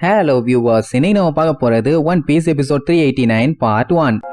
Hello viewers, இன்னைக்கு நம்ம பார்க்க போறது one piece episode 389 part 1.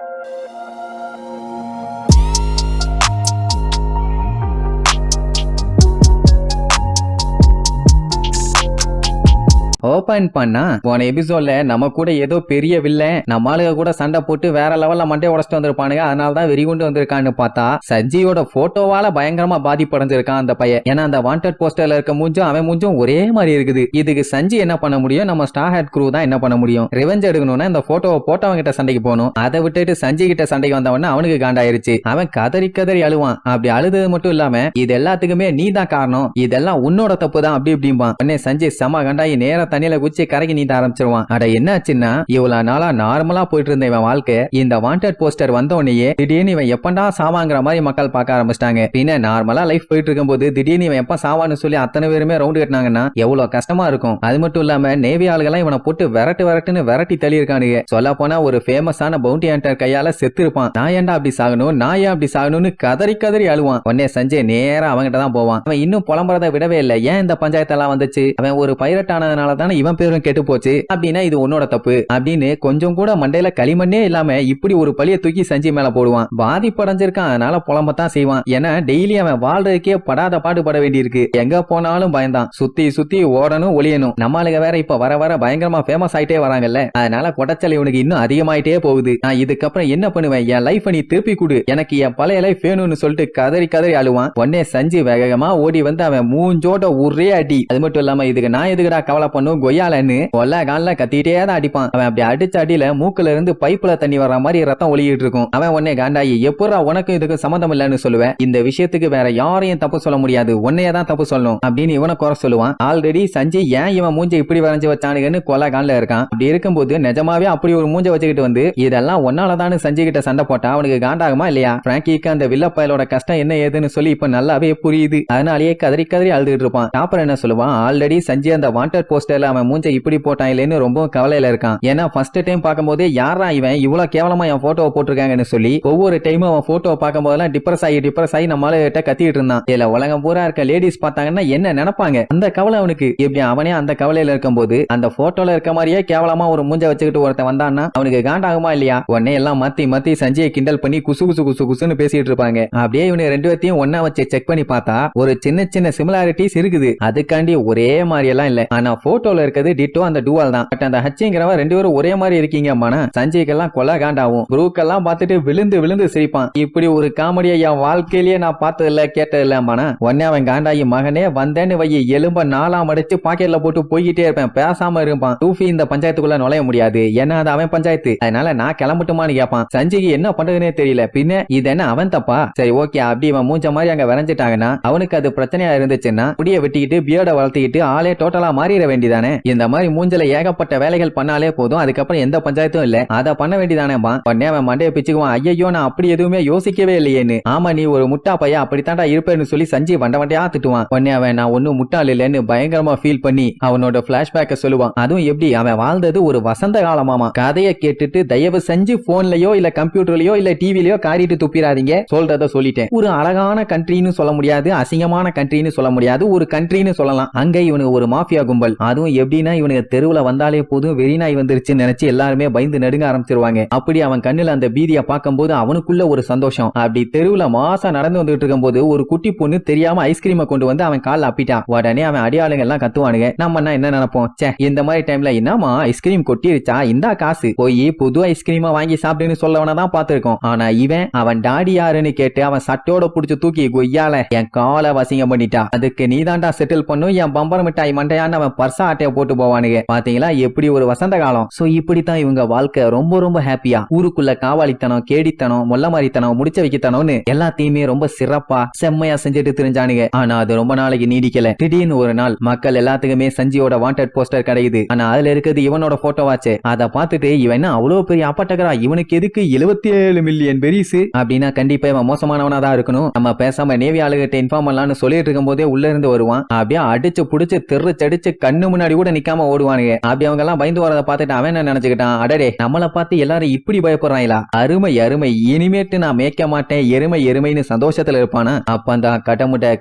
Open பண்ணா போன எபிசோட்ல நம்ம கூட ஏதோ பெரிய வில்லன் நம்ம ஆளுக கூட சண்டை போட்டு வேற லெவல்ல மண்டே உடச்சிட்டு வந்திருப்பானுங்க. அதனாலதான் வெறிகுண்டு வந்திருக்கான்னு பார்த்தா சஜ்ஜியோட போட்டோவால பயங்கரமா பாதிப்படைஞ்சிருக்கான் அந்த பையன். ஏன்னா அந்த வாண்டட் போஸ்டர்ல இருக்க மூஞ்சும் அவன் மூஞ்சும் ஒரே மாதிரி இருக்குது. இதுக்கு சஞ்சி என்ன பண்ண முடியும்? நம்ம ஸ்டார் ஹெட் க்ரூ தான் என்ன பண்ண முடியும்? ரிவெஞ்ச் எடுக்கணும்னா இந்த போட்டோவை போட்டவங்க கிட்ட சண்டைக்கு போகணும். அதை விட்டுட்டு சஞ்சி கிட்ட சண்டைக்கு வந்தவன அவனுக்கு காண்டாயிருச்சு. அவன் கதறி கதறி அழுவான். அப்படி அழுது மட்டும் இல்லாம இது எல்லாத்துக்குமே நீ தான் காரணம், இதெல்லாம் உன்னோட தப்பு தான் அப்படி இப்படிம்பான். உடனே சஞ்சி செம கண்டாயி நேர தண்ணியில குச்சி கரைக்கு நீந்த ஆரம்பிச்சிருவான். அட என்னாச்சுன்னா இவ்வளவு நாளா நார்மலா போயிட்டு இருந்த இவன் வாழ்க்கை இந்த வாண்டட் போஸ்டர் வந்த உடனேயே திடீர்னு இவன் எப்பண்டா சாவாங்கிற மாதிரி மக்கள் பார்க்க ஆரம்பிச்சிட்டாங்க. பின்ன நார்மலா லைஃப் போயிட்டு இருக்கும் போது திடீர்னு இவன் எப்ப சாவான்னு சொல்லி அத்தனை பேருமே ரவுண்ட் கட்டினாங்கன்னா எவ்வளவு கஷ்டமா இருக்கும். அது மட்டும் இல்லாம நேவி ஆளுகெல்லாம் இவனை போட்டு விரட்டுன்னு விரட்டி தள்ளி இருக்கானுங்க. சொல்ல போனா ஒரு ஃபேமஸான பவுண்டி ஹண்டர் கையால செத்து இருப்பான். நான் ஏன்டா அப்படி சாகணும், நான் ஏன் அப்படி சாகணும்னு கதறி கதறி அழுவான். உடனே சஞ்சய் நேரா அவன்கிட்ட தான் போவான். அவன் இன்னும் புலம்புறதை விடவே இல்லை. ஏன் இந்த பஞ்சாயத்தெல்லாம் வந்துச்சு? அவன் ஒரு பைரட் ஆனதுனால தானே இவன் பேரும் கெட்டு போச்சு. அப்படின்னா இது உன்னோட தப்பு அப்படின்னு கொஞ்சம் கூட மண்டையில களிமண்ணே இல்லாம இப்படி ஒரு பழிய தூக்கி சஞ்சி மேல போடுவான். பாதிப்படைஞ்சிருக்கான், அதனால புலம்பத்தான் செய்வான். ஏன்னா டெய்லி அவன் வாழ்றதுக்கே படாத பாடுபட வேண்டியிருக்கு. எங்க போனாலும் பயந்தான், சுத்தி சுத்தி ஓடணும் ஒளியணும். நம்மளுக்கு வேற இப்ப வர வர பயங்கரமா ஃபேமஸ் ஆயிட்டே வராங்கல்ல, அதனால கொடைச்சல் இவனுக்கு இன்னும் அதிகமாயிட்டே போகுது. நான் இதுக்கப்புறம் என்ன பண்ணுவேன்? என் லைஃப் நீ திருப்பி கொடு, எனக்கு என் பழைய லைஃப் வேணும்னு சொல்லிட்டு கதறி கதறி அழுவான். உடனே சஞ்சி வேகமா ஓடி வந்து அவன் மூஞ்சோட ஒரே அடி. அது மட்டும் இல்லாம இதுக்கு நான் எதுக்குடா கவலை பண்ணும் கொய்யாலன்னு கொல்ல கால கத்திட்டே தான் அடிப்பான். அவன் அப்படி அடிச்ச அடியில மூக்குல இருந்து பைப்புல தண்ணி வர்ற மாதிரி ரத்தம் ஒளியிட்டு இருக்கும். அவன் உடனே காண்டாயி எப்படா உனக்கும் இதுக்கு சம்பந்தம் இல்லன்னு சொல்லுவேன், இந்த விஷயத்துக்கு வேற யாரையும் தப்பு சொல்ல முடியாது, உன்னையே தான் தப்பு சொல்லணும் அப்படின்னு இவனை குறை சொல்லுவான். ஆல்ரெடி சஞ்சய் ஏன் இவன் மூஞ்ச இப்படி வரைஞ்சு வச்சானுங்கன்னு கொலை காலில் இருக்கான். அப்படி இருக்கும்போது நிஜமாவே அப்படி ஒரு மூஞ்ச வச்சுக்கிட்டு வந்து இதெல்லாம் ஒன்னாலதான் சஞ்சய் கிட்ட சண்டை போட்டா அவனுக்கு காண்டாகுமா இல்லையா? பிராங்கிக்கு அந்த வில்லப்பயலோட கஷ்டம் என்ன ஏதுன்னு சொல்லி இப்ப நல்லாவே புரியுது. அதனாலேயே கதறி கதறி அழுதுட்டு இருப்பான். டாப்பர் என்ன சொல்லுவான், ஆல்ரெடி சஞ்சய் அந்த வாண்டட் போஸ்டர்ல அவன் மூஞ்ச இப்படி போட்டான் இல்லைன்னு ரொம்ப கவலையில இருக்கான். ஏன்னா ஃபர்ஸ்ட் டைம் பார்க்கும்போதே யாரா இவன் இவ்வளவு கேவலமா என் போட்டோவை போட்டிருக்காங்கன்னு சொல்லி ஒவ்வொரு டைமும் அவன் போட்டோவை பார்க்கும் போதெல்லாம் டிப்ரஸ் ஆகி நம்மளால கிட்ட கத்திட்டு இருந்தான். இதுல உலகம் பூரா இருக்க லேடிஸ் பார்த்தாங்கன்னா என்ன நினைப்பாங்க, அந்த கவலை அவனுக்கு. எப்படி அவனே அந்த கவலையில இருக்கும் போது அந்த போட்டோல இருக்க மாதிரியே கேவலமா ஒரு மூஞ்ச வச்சுக்கிட்டு ஒருத்தன் வந்தான்னா அவனுக்கு காண்டாகுமா இல்லையா? உடனே எல்லாம் மத்தி சஞ்சயை கிண்டல் பண்ணி குசுன்னு பேசிட்டு இருப்பாங்க. அப்படியே இவனு ரெண்டு பேர்த்தையும் ஒன்னா வச்சு செக் பண்ணி பார்த்தா ஒரு சின்ன சின்ன சிமிலாரிட்டிஸ் இருக்குது. அதுக்காண்டி ஒரே மாதிரி எல்லாம் இல்ல. ஆனா போட்டோல இருக்கிறது டிட்டோ அந்த டூவால் தான். பட் அந்த ஹச்சிங்கிறவ ரெண்டு பேரும் ஒரே மாதிரி இருக்கீங்க மன. சஞ்சய்க்கெல்லாம் கொலை காண்டாவும். குரூக்கெல்லாம் பார்த்துட்டு விழுந்து சிரிப்பான். இப்படி ஒரு காமெடியை என் வாழ்க்கையிலேயே நான் பார்த்தது இல்ல கேட்டது இல்ல மன. உடனே அவன் காண்டாயி மகனே வந்தேன்னு வை எலும்ப நாலாம் அடிச்சு பாக்கெட்ல போட்டு போய்கிட்டே இருப்பேன், பேசாம இருப்பான். டூஃபி இந்த பஞ்சாயத்துக்குள்ள நுழைய முடியாது, ஏன்னா அது அவன் பஞ்சாயத்து, அதனால நான் கிளம்பட்டுமான்னு கேட்பான். சஞ்சய்க்கு என்ன பண்றதுன்னே தெரியல. பின்ன இது என்ன அவன் தப்பா? சரி ஓகே, அப்படி இவன் மூஞ்ச மாதிரி அங்க வரைஞ்சிட்டாங்கன்னா அவனுக்கு அது பிரச்சனையா இருந்துச்சுன்னா முடிய வெட்டிக்கிட்டு பியர்ட வளர்த்திக்கிட்டு ஆளே டோட்டலா மாறிட வேண்டியதானே. இந்த மாதிரி மூஞ்சல ஏகப்பட்ட வேலைகள் பண்ணாலே போதும், அதுக்கப்புறம் எந்த பஞ்சாயத்தும் இல்ல, அதை பண்ண வேண்டியதானேப்பா. உடனே அவன் மண்டையை பிச்சுக்குவான். ஐயோ நான் அப்படி எதுவுமே யோசிக்கவே இல்லையேன்னு. ஆமா நீ ஒரு முட்டா பையன், அப்படித்தாண்டா இருப்பேன்னு சொல்லி சஞ்சய் வண்டையா திட்டுவான். உடனே அவன் நான் ஒன்னும் முட்டாள் இல்லைன்னு பயங்கரமா ஃபீல் பண்ணி அவனோட பிளாஷ்பேக்க சொல்லுவான். அதுவும் எப்படி அவன் வாழ்ந்தது ஒரு வசந்த காலமாமா. கதையை கேட்டுட்டு தயவு செஞ்சு போன்லயோ இல்ல கம்ப்யூட்டர்லயோ இல்ல டிவிலயோ காரிட்டு துப்பிடாதீங்க, சொல்றத சொல்லிட்டேன். ஒரு அழகான கண்ட்ரின்னு சொல்ல முடியாது, அசிங்கமான கண்ட்ரின்னு சொல்ல முடியாது, ஒரு கண்ட்ரின்னு சொல்லலாம். அங்க இவனுக்கு ஒரு மாஃபியா கும்பல். அதுவும் எப்படின்னா இவனுக்கு தெருவுல வந்தாலே போதும் வெறிநாய் வந்துருச்சுன்னு நினைச்சு எல்லாருமே பயந்து நடுங்க ஆரம்பிச்சிருவாங்க. அப்படி அவன் கண்ணுல அந்த பீதியை பார்க்கும்போது அவனுக்குள்ள ஒரு சந்தோஷம். அப்படி தெருவுல மாசா நடந்து வந்துட்டு இருக்கும் போது ஒரு குட்டி பொண்ணு தெரியாம ஐஸ்கிரீமை கொண்டு வந்து அவன் கால்ல அப்பிட்டான். உடனே அவன் அடியாளுங்க எல்லாம் கத்துவானுங்க. நம்ம என்ன நினைப்போம், சே இந்த மாதிரி டைம்ல என்னமா ஐஸ்கிரீம் கொட்டிருச்சா, இந்தா காசு, போய் புது ஐஸ்கிரீமா வாங்கி சாப்பிடுன்னு சொல்லவனதான் பாத்துருக்கோம். ஆனா இவன் அவன் டாடி யாருன்னு கேட்டு அவன் சட்டோட புடிச்சு தூக்கி கொய்யால என் காலை வசிங்க பண்ணிட்டா, அதுக்கு நீதாண்டா செட்டில் பண்ணும் என் பம்பர் மிட்டாய் மண்டையான்னு அவன் பர்சா ஆட்டைய போட்டு போவானுங்க. பாத்தீங்களா எப்படி ஒரு வசந்த காலம். சோ இப்படித்தான் இவங்க வாழ்க்கை ரொம்ப ஹாப்பியா ஊருக்குள்ள காவாலித்தனம், கேடித்தனம், மொல்ல மாதிரித்தனம், முடிச்ச வைக்கத்தனம்னு எல்லாத்தையுமே ரொம்ப சிறப்பா செம்மையா செஞ்சுட்டு தெரிஞ்சானுங்க. ஆனா அது ரொம்ப நாளைக்கு நீடிக்கல. திடீர்னு ஒரு நாள் மக்கள் எல்லாத்துக்குமே சஞ்சியோட வாண்டட் போஸ்டர் கிடைக்குது. ஆனா அதுல இருக்கிறது இவனோட போட்டோவாச்சு. அதை பார்த்துட்டு இவன் அவ்வளவு பெரிய அப்பட்டகரா, இவனுக்கு எதுக்கு 77 மில்லியன் பெரிஸ் அப்படின்னா கண்டிப்பா இவன் மோசமானவனா தான் இருக்கணும், நம்ம பேசாம நேவி ஆளுகிட்ட இன்ஃபார்ம் பண்ணலாம்னு சொல்லிட்டு இருக்கும் போதே உள்ள இருந்து வருவான். அப்படியே அடிச்சு புடிச்சு தெருச்சடிச்சு கண்ணு முன்னாடி முன்னாடி கூட நிக்காம ஓடுவானுங்க. அப்படி அவங்க எல்லாம் பயந்து வரத பார்த்துட்டு அவன் என்ன நினைச்சுக்கிட்டான், அடடே நம்மள பார்த்து எல்லாரும் இப்படி பயப்படுறாங்களா, அருமை அருமை, இனிமேட்டு நான் மேய்க்க மாட்டேன் எருமை எருமைன்னு சந்தோஷத்துல இருப்பானா. அப்பந்தான்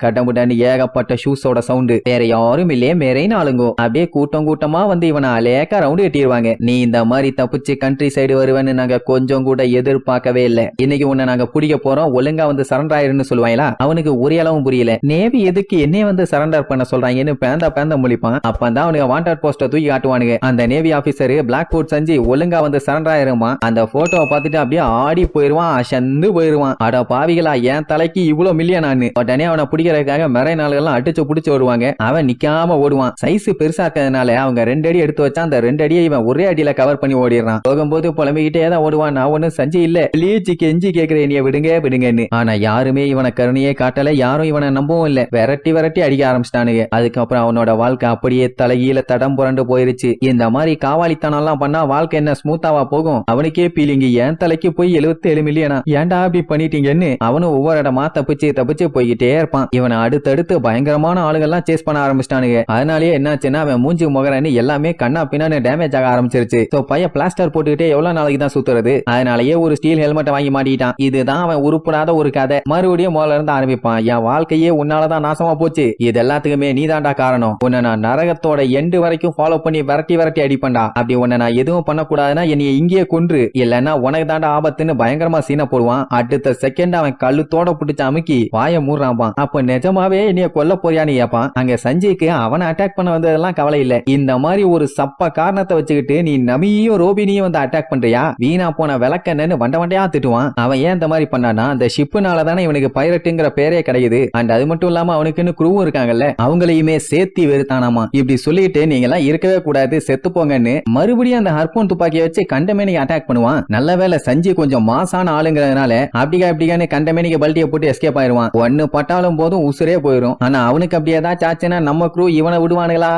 கடமுடன்னு ஏகப்பட்ட ஷூஸோட சவுண்டு. வேற யாரும் இல்லையே மேரைன்னு ஆளுங்கோ. அப்படியே கூட்டம் கூட்டமா வந்து இவனை அலேக்கா ரவுண்டு கட்டிடுவாங்க. நீ இந்த மாதிரி தப்பிச்சு கண்ட்ரி சைடு வருவேன்னு நாங்க கொஞ்சம் கூட எதிர்பார்க்கவே இல்ல. இன்னைக்கு உன்னை நாங்க பிடிக்க போறோம், ஒழுங்கா வந்து சரண்டர் ஆயிருன்னு சொல்லுவாங்களா. அவனுக்கு ஒரு அளவும் புரியல. நேவி எதுக்கு என்னைய வந்து சரண்டர் பண்ண சொல்றாங்கன்னு பேந்த முழிப்பான். அப்பந்தான் அவனுக்கு வாண்டட் போஸ்டர் தூக்கி காட்டுவானுங்க. அந்த நேவி ஆபீசர் பிளாக் கோட் செஞ்சு ஒழுங்கா வந்து சரண்டர் ஆயிருமா. அந்த போட்டோவை பார்த்துட்டு அப்படியே ஆடி போயிருவான், அசந்து போயிருவான். அட பாவிகளா, என் தலைக்கு இவ்வளவு மில்லியனான்னு. உடனே அவனை பிடிக்கிறதுக்காக மெரை நாள்கள்லாம் அடிச்சு புடிச்சு ஓடுவாங்க. அவன் நிக்காம ஓடுவான். சைஸ் பெருசா இருக்கிறதுனால அவங்க 2 அடி எடுத்து வச்சா அந்த 2 அடியை இவன் ஒரே அடியில கவர் பண்ணி ஓடிடுறான். போகும்போது புலம்பிக்கிட்டே தான் ஓடுவான். நான் ஒண்ணு சஞ்சி இல்ல, லீச்சிக்கு எஞ்சி கேட்கிறேன், நீ விடுங்கன்னு. ஆனா யாருமே இவனை கருணையே காட்டல, யாரும் இவனை நம்பவும் இல்ல. விரட்டி அடிக்க ஆரம்பிச்சிட்டானுங்க. அதுக்கப்புறம் அவனோட வாழ்க்கை அப்படியே தலைகீழ தடம் புரண்டு போயிருச்சு. இந்த மாதிரி காவாலித்தனம் எல்லாம் பண்ணா வாழ்க்கை என்ன ஸ்மூத்தாவா போகும்? அவனுக்கே பீலிங்க, என் தலைக்கு போய் 77 மில்லியனா, ஏன்டா அப்படி பண்ணிட்டீங்கன்னு அவனும் ஒவ்வொரு இடமா தப்பிச்சு போய்கிட்டே இருப்பான். இவனை அடுத்தடுத்து பயங்கரமான ஆளுகள்லாம் சேஸ் பண்ண ஆரம்பிச்சிட்டானுங்க. அதனாலேயே என்னாச்சுன்னா அவன் மூஞ்சி முகரன்னு எல்லாமே கண்ணா பின்னான்னு டேமேஜ் ஆக ஆரம்பிச்சிருச்சு. பையன் பிளாஸ்டர் போட்டுக்கிட்டே எவ்வளவு நாளைக்கு தான் சுத்துறது. அதனாலேயே ஒரு ஸ்டீல் ஹெல்மெட் வாங்கி மாட்டிட்டான். இதுதான் அவன் உருப்படாத ஒரு கதை. மறுபடியும் முதல்ல இருந்து ஆரம்பிப்பான். என் வாழ்க்கையே உன்னாலதான் நாசமா போச்சு, இது எல்லாத்துக்குமே நீதான்டா காரணம். உன்னை நான் நரகத்தோட எண்டு வரைக்கும் ஃபாலோ பண்ணி விரட்டி அடிப்பண்டா. அப்படி உன்னை நான் எதுவும் பண்ணக்கூடாதுன்னா என்னைய இங்கேயே கொன்று, இல்லன்னா உனக்கு தாண்டா ஆபத்துன்னு பயங்கரமா சீனை போடுவான். அடுத்த செகண்ட் அவன் கழுத்தோட பிடிச்சு அமுக்கி வாய மூடுறான். அப்ப நிஜமாவே என்னைய கொல்ல போறியான்னு கேப்பான். அங்க சஞ்சய்க்கு அவனை அட்டாக் பண்ண வந்ததெல்லாம் கவலை இல்ல. இந்த மாதிரி ஒரு சப்ப காரணத்தை வச்சுக்கிட்டு நீ நமியும் ரோபினியும் வந்து அட்டாக் பண்றியா, வீணா போன விளக்கன்னு வண்டையா திட்டுவான். அவன் ஏன் இந்த மாதிரி பண்ணானா, அந்த ஷிப்புனால தானே இவனுக்கு பைரட்டுங்கிற பேரே கிடைக்குது. அண்ட் அது மட்டும் இல்லாம அவனுக்குன்னு குரூவும் இருக்காங்கல்ல, அவங்களையுமே சேர்த்தி வெறுத்தானாமா. இப்படி சொல்லிட்டு நீங்க எல்லாம் இருக்கவே கூடாது, செத்து போங்கன்னு மறுபடியும் அந்த ஹர்போன் துப்பாக்கியை வச்சு கண்டமேனிக்கு அட்டாக் பண்ணுவான். நல்ல வேலை சஞ்சய் கொஞ்சம் மாசான ஆளுங்கிறதுனால அப்படிக்கான்னு கண்டமேனிக்கு பல்ட்டியை போட்டு எஸ்கேப் ஆயிருவான். ஒன்னு பட்டாலும் போதும் உசுரே போயிரும். ஆனா அவனுக்கு அப்படி ஏதாச்சும் ஆச்சுன்னா நம்ம குரூ இவனை விடுவானுங்களா?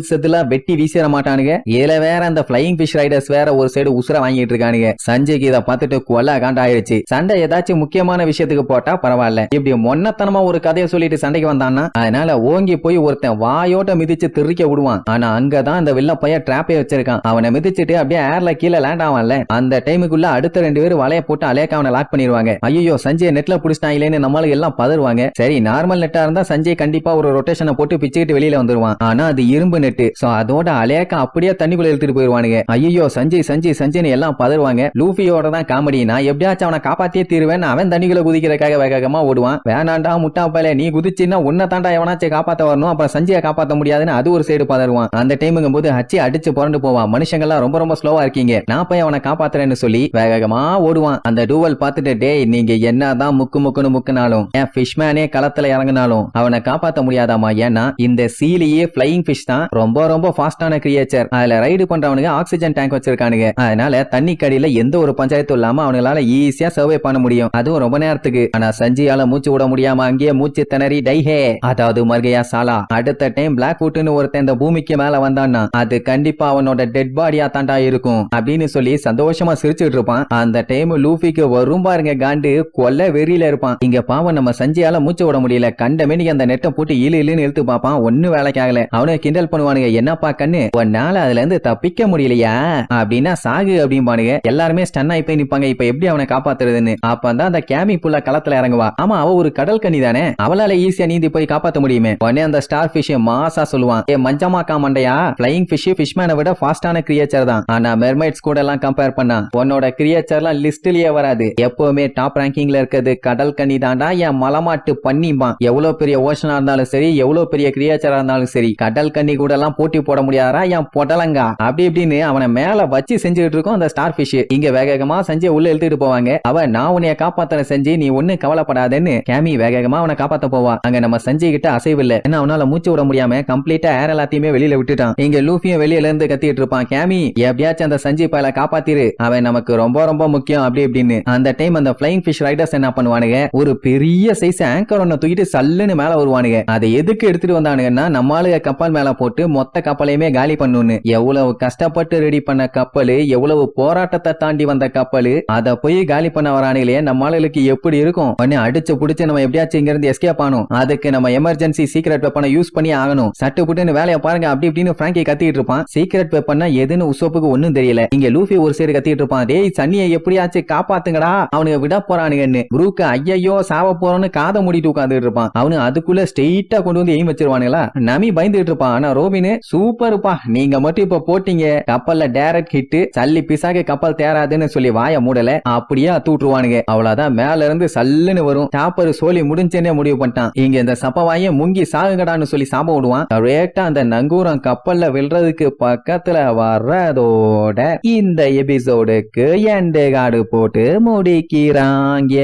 செதிலா வெட்டி வீசிட மாட்டானுங்க. இதுல வேற அந்த பிளையிங் ஃபிஷ் ரைடர்ஸ் வேற ஒரு சைடு உசுர வாங்கிட்டு இருக்கானுங்க. சஞ்சய்க்கு இதை பார்த்துட்டு கொல்ல காண்டாயிருச்சு. சண்டை ஏதாச்சும் முக்கியமான விஷயத்துக்கு போட்டா பரவாயில்ல, இப்படி மொன்னத்தனமா ஒரு கதையை சொல்லிட்டு சண்டைக்கு வந்தான்னா அதனால ஓங்கி போய் ஒருத்தன் வாயோட்ட மிதிச்சு திருக்க விடுவான். ஆனா அங்கதான் அந்த வில்ல பையன் டிராப்பே வச்சிருக்கான். அவனை மிதிச்சுட்டு அப்படியே ஏர்ல கீழே லேண்ட் ஆவான்ல, அந்த டைமுக்குள்ள அடுத்த 2 பேரும் வலைய போட்டு அலேக்க அவனை லாக் பண்ணிடுவாங்க. ஐயோ சஞ்சய் நெட்ல புடிச்சிட்டாங்களேன்னு நம்மளுக்கு எல்லாம் பதறுவாங்க. சரி நார்மல் நெட்டா இருந்தா சஞ்சய் கண்டிப்பா ஒரு ரொட்டேஷனை போட்டு பிச்சுக்கிட்டு வெளியில வந்துருவான். ஆனா அது இரும்பு நெட்டு, சோ அதோட அலேக்க அப்படியே தண்ணிக்குள்ள எடுத்துட்டு போயிருவானுங்க. ஐயோ சஞ்சய்னு எல்லாம் பதறுவாங்க. லூஃபியோட தான் காமெடி, நான் எப்படியாச்சும் அவனை காப்பாத்தியே தீருவேன். அவன் தண்ணிக்குள்ள குதிக்கிறதுக்காக வேகமா ஓடுவான். வேணாண்டா முட்டா பையல, நீ குதிச்சின்னா உன்னை தாண்டா எவனாச்சும் காப்பாத்த வரணும், அப்புறம் சஞ்சயை காப்பாத்த முடியாதுன்னு அது ஒரு சைடு பதறுவான். அந்த டைமுங்கும் போது ஹச்சி அடிச்சு புரண்டு போவான். மனுஷங்கள்லாம் ரொம்ப ஸ்லோவா இருக்கீங்க, நான் போய் அவனை காப்பாத்துறேன்னு சொல்லி வேகமா ஓடுவான். அந்த டூவல் பார்த்துட்டு, டேய் நீங்க என்னதான் முக்குனாலும் என் ஃபிஷ்மேனே களத்துல இறங்கினாலும் அவனை காப்பாத்த முடியாதாமா. ஏன்னா இந்த சீலியே பிளையிங் ஃபிஷ் தான் ரொம்ப ஃபாஸ்டான கிரியேச்சர். அதுல ரைடு பண்றவனுக்கு ஆக்சிஜன் டேங்க் வச்சிருக்கானுங்க. அதனால தண்ணி கடியில எந்த ஒரு பஞ்சாயத்தும் இல்லாம அவங்களால ஈஸியா சர்வே பண்ண முடியும், அதுவும் ரொம்ப நேரத்துக்கு. ஆனா சஞ்சியால மூச்சு விட முடியாம அங்கேயே மூச்சு திணறி டைஹே, அதாவது மர்கையா சாலா. அடுத்த டைம் பிளாக் வுட்னு ஒருத்தன் இந்த பூமிக்கு மேல வந்தான்னா அது கண்டிப்பா அவனோட டெட் பாடியா தாண்டா இருக்கும் அப்படின்னு சொல்லி சந்தோஷமா சிரிச்சுட்டு இருப்பான். அந்த டைம் லூஃபிக்கு வரும் பாருங்க காண்டு, கொல்ல வெறியில இருப்பான். இங்க பாவம் நம்ம சஞ்சியால மூச்சு விட முடியல. கண்டமேனிக்கு அந்த நெட்டை போட்டு இழுன்னு இழுத்து பாப்பான். ஒண்ணு வேலைக்கு ஆகல. அவனை கிண்டல் பண்ணுவானுங்க, என்னப்பா கண்ணு உன்னால அதுல இருந்து தப்பிக்க முடியலையா அப்படின்னா சாகு அப்படிம்பானுங்க. எல்லாருமே ஸ்டன் ஆகி போய் நிப்பாங்க, இப்ப எப்படி அவனை காப்பாத்துறதுன்னு. அப்பதான் அந்த கேமி புள்ள களத்துல இறங்குவா. ஆமா அவ ஒரு கடல் கன்னி தானே, அவளால ஈஸியா நீந்தி போய் காப்பாத்த முடியுமே. உடனே அந்த ஸ்டார் ஃபிஷ் மாசா சொல்லுவான், ஏ மஞ்சமா காமண்டையா, பிளையிங் ஃபிஷ் ஃபிஷ்மேனை விட ஃபாஸ்டான கிரியேச்சர் தான். ஆனா மெர்மைட்ஸ் கூட எல்லாம் கம்பேர் பண்ணா உன்னோட கிரியேச்சர்லாம் லிஸ்ட்லயே வராது. எப்பவுமே டாப் ரேங்கிங்ல இருக்கிறது கடல் கன்னி தாண்டா என் மலமாட்டு பண்ணிப்பான். எவ்வளவு பெரிய ஓஷனா இருந்தாலும் சரி, எவ்வளவு பெரிய கிரியேச்சரா இருந்தாலும் சரி, கடல் கன்னி கூட எல்லாம் போட்டி போட முடியாதா என் பொடலங்கா அப்படி இப்படின்னு அவனை மேல வச்சு செஞ்சுட்டு இருக்கும் அந்த ஸ்டார் ஃபிஷ். இங்க வேகமா சஞ்சய் உள்ள எழுதிட்டு போவாங்க. அவன் நான் உன்னைய காப்பாத்தன செஞ்சு நீ ஒண்ணு கவலைப்படாதேன்னு கேமி வேகமா அவனை காப்பாத்த போவா. அங்க நம்ம சஞ்சய் கிட்ட அசைவு இல்ல, ஏன்னா அவனால மூச்சு விட முடியாம கம்ப்ளீட்டா ஏர் எல்லாத்தையுமே வெளியில விட்டுட்டான். இங்க லூஃபியும் வெளியில இருந்து கத்திட்டு இருப்பான், கேமி எப்படியாச்சும் அந்த சஞ்சய் பயல காப்பாத்திரு, அவன் நமக்கு ரொம்ப முக்கியம் அப்படி இப்படின்னு. அந்த டைம் அந்த பிளையிங் ஃபிஷ் ரைடர்ஸ் என்ன பண்ணுவானுங்க, ஒரு பெரிய சைஸ் ஆங்கர் ஒன்ன தூக்கிட்டு சல்லுன்னு மேல வருவானுங்க. அதை எதுக்கு எடுத்துட்டு வந்தானுங்கன்னா நம்ம ஆளுங்க கப்பல் மேல போட்டு மொத்த கப்பலையுமே காலி பண்ணணும்னு. எவ்வளவு கஷ்டப்பட்டு ரெடி பண்ண கப்பல், எவ்வளவு போராட்டத்தை தாண்டி வந்த கப்பல், அதை போய் காலி பண்ண வரானுங்களே நம்ம ஆளுகளுக்கு எப்படி இருக்கும். அடிச்சு புடிச்சு நம்ம எப்படியாச்சும் இங்க இருந்து எஸ்கேப் ஆகணும். அதுக்கு நம்ம எமர்ஜென்சி சீக்ரெட் வெப்பனை யூஸ் பண்ணி ஆகணும். சட்டு புட்டுன்னு வேலையை பாருங்க அப்படி இப்படின்னு பிராங்கி கத்திட்டு இருப்பான். சீக்ரெட் வெப்பன்னா எதுன்னு உசோப்புக்கு ஒண்ணும் தெரியல. இங்க லூஃபி ஒரு சைடு கத்திட்டு இருப்பான். டேய் சன்னியை எப்படியாச்சும் காப்பாத்துங்கடா, அவனுக்கு விட போறானுங்கன்னு. ப்ரூக்கு ஐயையோ சாவ போறோன்னு காதை மூடிட்டு உட்காந்துட்டு இருப்பான். அவனு அதுக்குள்ள ஸ்ட்ரெயிட்டா கொண்டு வந்து எய்ம் வச்சிருவானுங்களா. நமி பயந்துட்டு இருப்பான். ஆனா ரோபின் சூப்பர்ப்பா, நீங்க மட்டும் இப்ப போட்டீங்க கப்பல்ல டைரக்ட் ஹிட், சல்லி பிசாக கப்பல் தேராதுன்னு சொல்லி வாய மூடல, அப்படியே அத்துட்டுருவானுங்க. அவ்வளவுதான், மேல இருந்து சல்லுன்னு வரும். டாப்பர் சோலி முடிஞ்சேனே முடிவு பண்ணிட்டான். இங்க இந்த சப்பவாய முங்கி சாகுங்கடான்னு சொல்லி சாபம் விடுவான். கரெக்டா அந்த நங்கூரம் கப்பல்ல விழுறதுக்கு பக்கத்துல வர்றதோட இந்த எபிசோடுக்கு எண்டு கார்டு போட்டு முடிக்கிறாங்க.